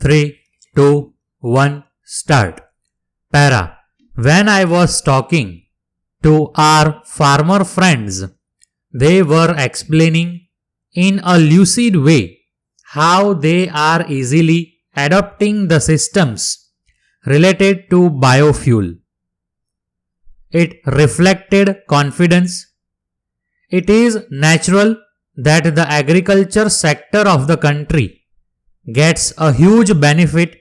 3, 2, 1, start. Para. When I was talking to our farmer friends, they were explaining in a lucid way how they are easily adopting the systems related to biofuel. It reflected confidence. It is natural that the agriculture sector of the country gets a huge benefit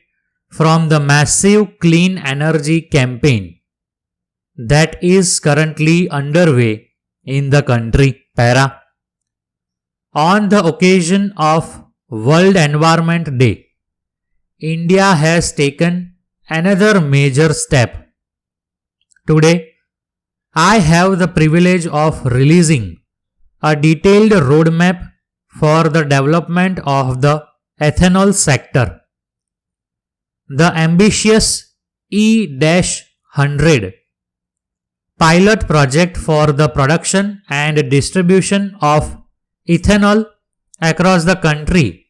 from the massive clean energy campaign that is currently underway in the country. Para. On the occasion of World Environment Day, India has taken another major step. Today, I have the privilege of releasing a detailed roadmap for the development of the ethanol sector. The ambitious E-100 pilot project for the production and distribution of ethanol across the country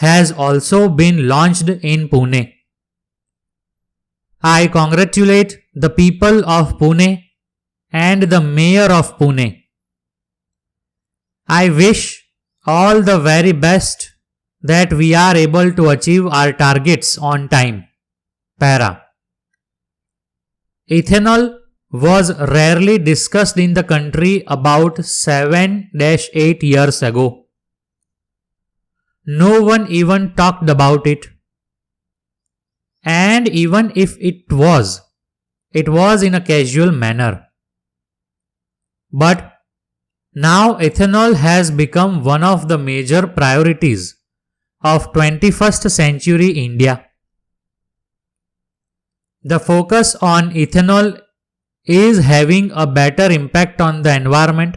has also been launched in Pune. I congratulate the people of Pune and the Mayor of Pune. I wish all the very best that we are able to achieve our targets on time. Para. Ethanol was rarely discussed in the country about 7-8 years ago. No one even talked about it. And even if it was in a casual manner. But now ethanol has become one of the major priorities of 21st century India. The focus on ethanol is having a better impact on the environment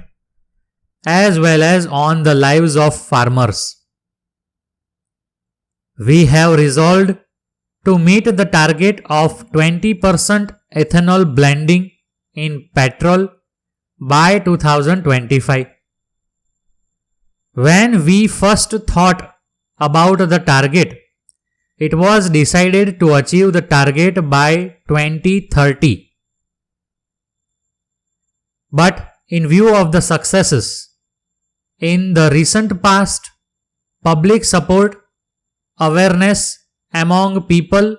as well as on the lives of farmers. We have resolved to meet the target of 20% ethanol blending in petrol by 2025. When we first thought about the target, it was decided to achieve the target by 2030. But in view of the successes in the recent past, public support, awareness among people,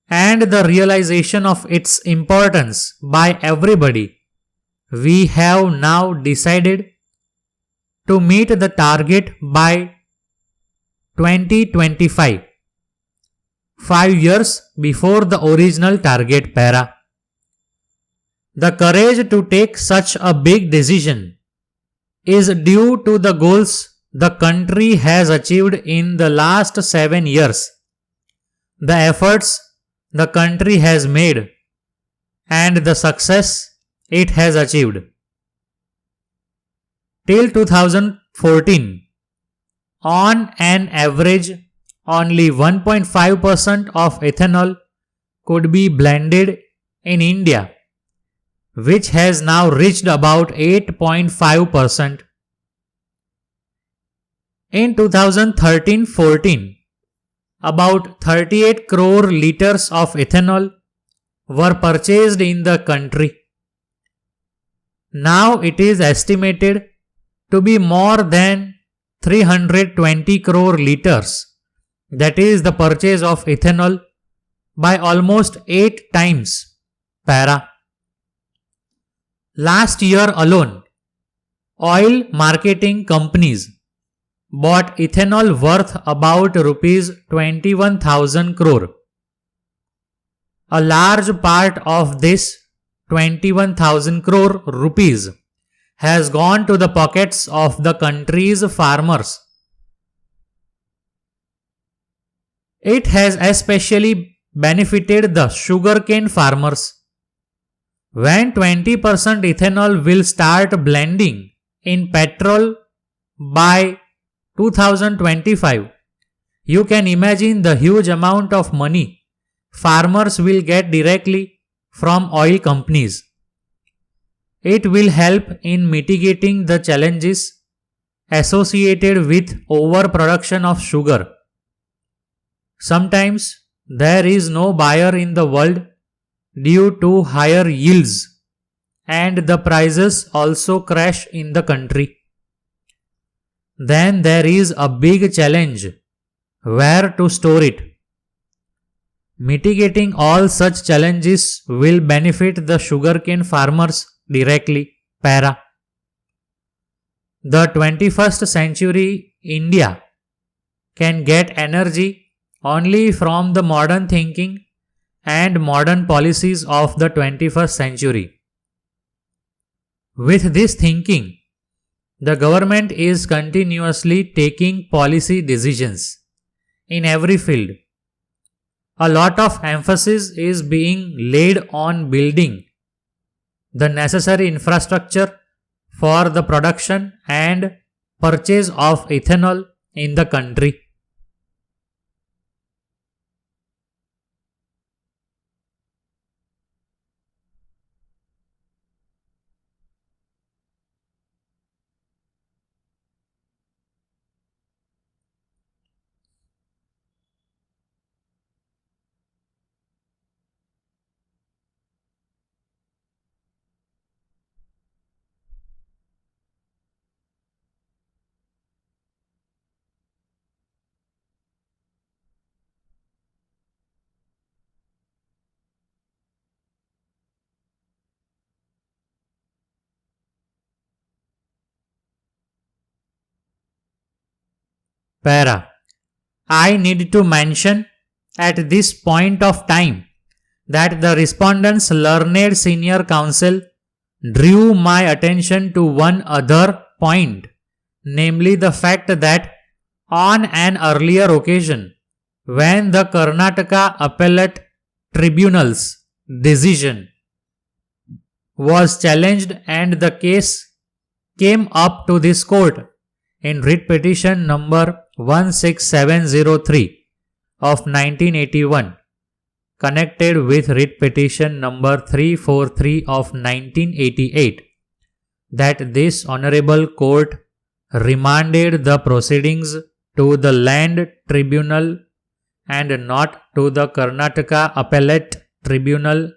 and the realization of its importance by everybody, we have now decided to meet the target by 2025, 5 years before the original target. Para. The courage to take such a big decision is due to the goals the country has achieved in the last 7 years, the efforts the country has made, and the success it has achieved. Till 2014, on an average, only 1.5% of ethanol could be blended in India, which has now reached about 8.5%. In 2013-14, about 38 crore liters of ethanol were purchased in the country. Now it is estimated to be more than 320 crore liters, that is the purchase of ethanol by almost 8 times. Para. Last year alone, oil marketing companies bought ethanol worth about rupees 21,000 crore. A large part of this 21,000 crore rupees has gone to the pockets of the country's farmers. It has especially benefited the sugarcane farmers. When 20% ethanol will start blending in petrol by 2025, you can imagine the huge amount of money farmers will get directly from oil companies. It will help in mitigating the challenges associated with overproduction of sugar. Sometimes there is no buyer in the world due to higher yields, and the prices also crash in the country. Then there is a big challenge: where to store it. Mitigating all such challenges will benefit the sugarcane farmers directly. Para. The 21st century India can get energy only from the modern thinking and modern policies of the 21st century. With this thinking, the government is continuously taking policy decisions in every field. A lot of emphasis is being laid on building the necessary infrastructure for the production and purchase of ethanol in the country. Para. I need to mention at this point of time that the respondent's learned senior counsel drew my attention to one other point, namely the fact that on an earlier occasion, when the Karnataka Appellate Tribunal's decision was challenged and the case came up to this court in writ petition number 16703 of 1981, connected with writ petition number 343 of 1988, that this honorable court remanded the proceedings to the land tribunal and not to the Karnataka Appellate Tribunal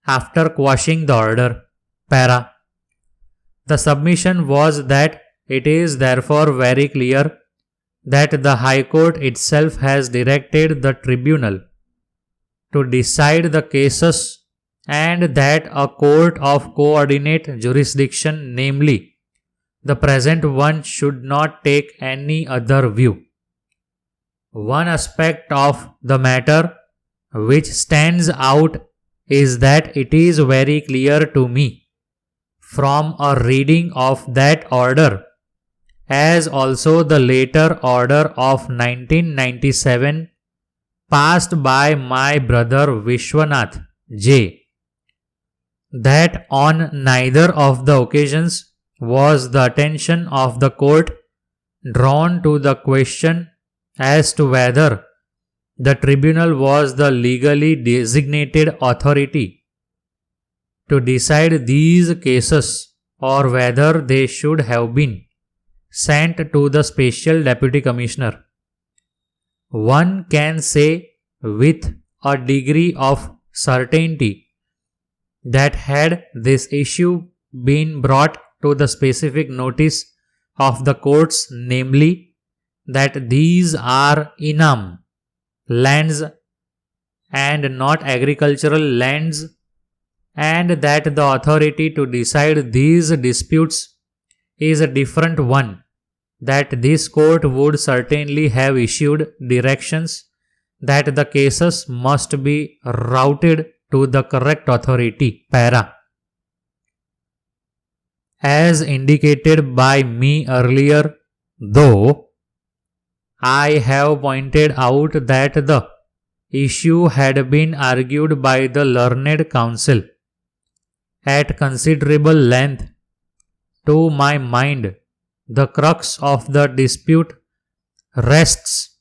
after quashing the order. Para. The submission was that it is therefore very clear that the High Court itself has directed the tribunal to decide the cases and that a court of coordinate jurisdiction, namely the present one, should not take any other view. One aspect of the matter which stands out is that it is very clear to me from a reading of that order, as also the later order of 1997 passed by my brother Vishwanath J., that on neither of the occasions was the attention of the court drawn to the question as to whether the tribunal was the legally designated authority to decide these cases or whether they should have been sent to the special deputy commissioner. One can say with a degree of certainty that had this issue been brought to the specific notice of the courts, namely that these are Inam lands and not agricultural lands, and that the authority to decide these disputes is a different one, that this court would certainly have issued directions that the cases must be routed to the correct authority. Para. As indicated by me earlier, though, I have pointed out that the issue had been argued by the learned counsel at considerable length. To my mind, the crux of the dispute rests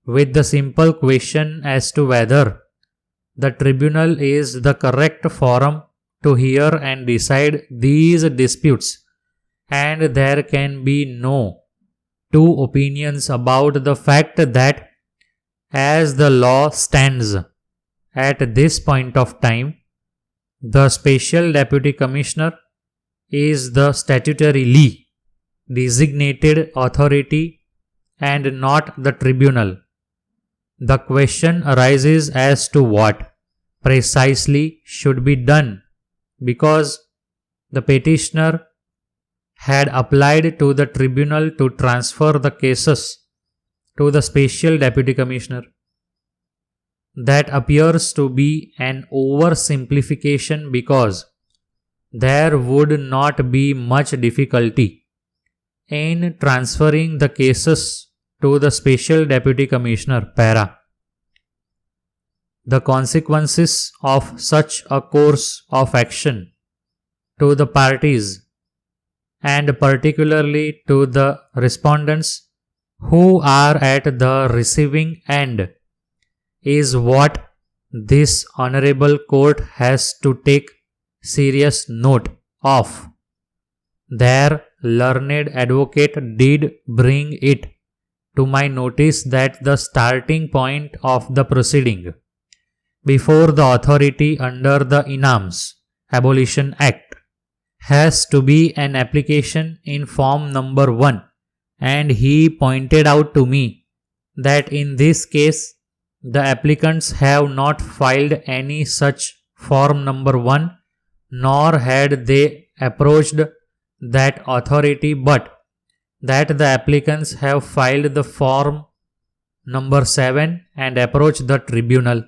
with the simple question as to whether the tribunal is the correct forum to hear and decide these disputes, and there can be no two opinions about the fact that As the law stands at this point of time, the Special Deputy Commissioner is the statutorily designated authority and not the tribunal. The question arises as to what precisely should be done, because the petitioner had applied to the tribunal to transfer the cases to the Special Deputy Commissioner. That appears to be an oversimplification, because there would not be much difficulty in transferring the cases to the Special Deputy Commissioner para. The consequences of such a course of action to the parties, and particularly to the respondents who are at the receiving end, is what this honorable court has to take serious note of. Their learned advocate did bring it to my notice that the starting point of the proceeding before the authority under the Inams Abolition Act has to be an application in form number 1, and he pointed out to me that in this case the applicants have not filed any such form number 1, nor had they approached that authority, but that the applicants have filed the form number 7 and approached the tribunal.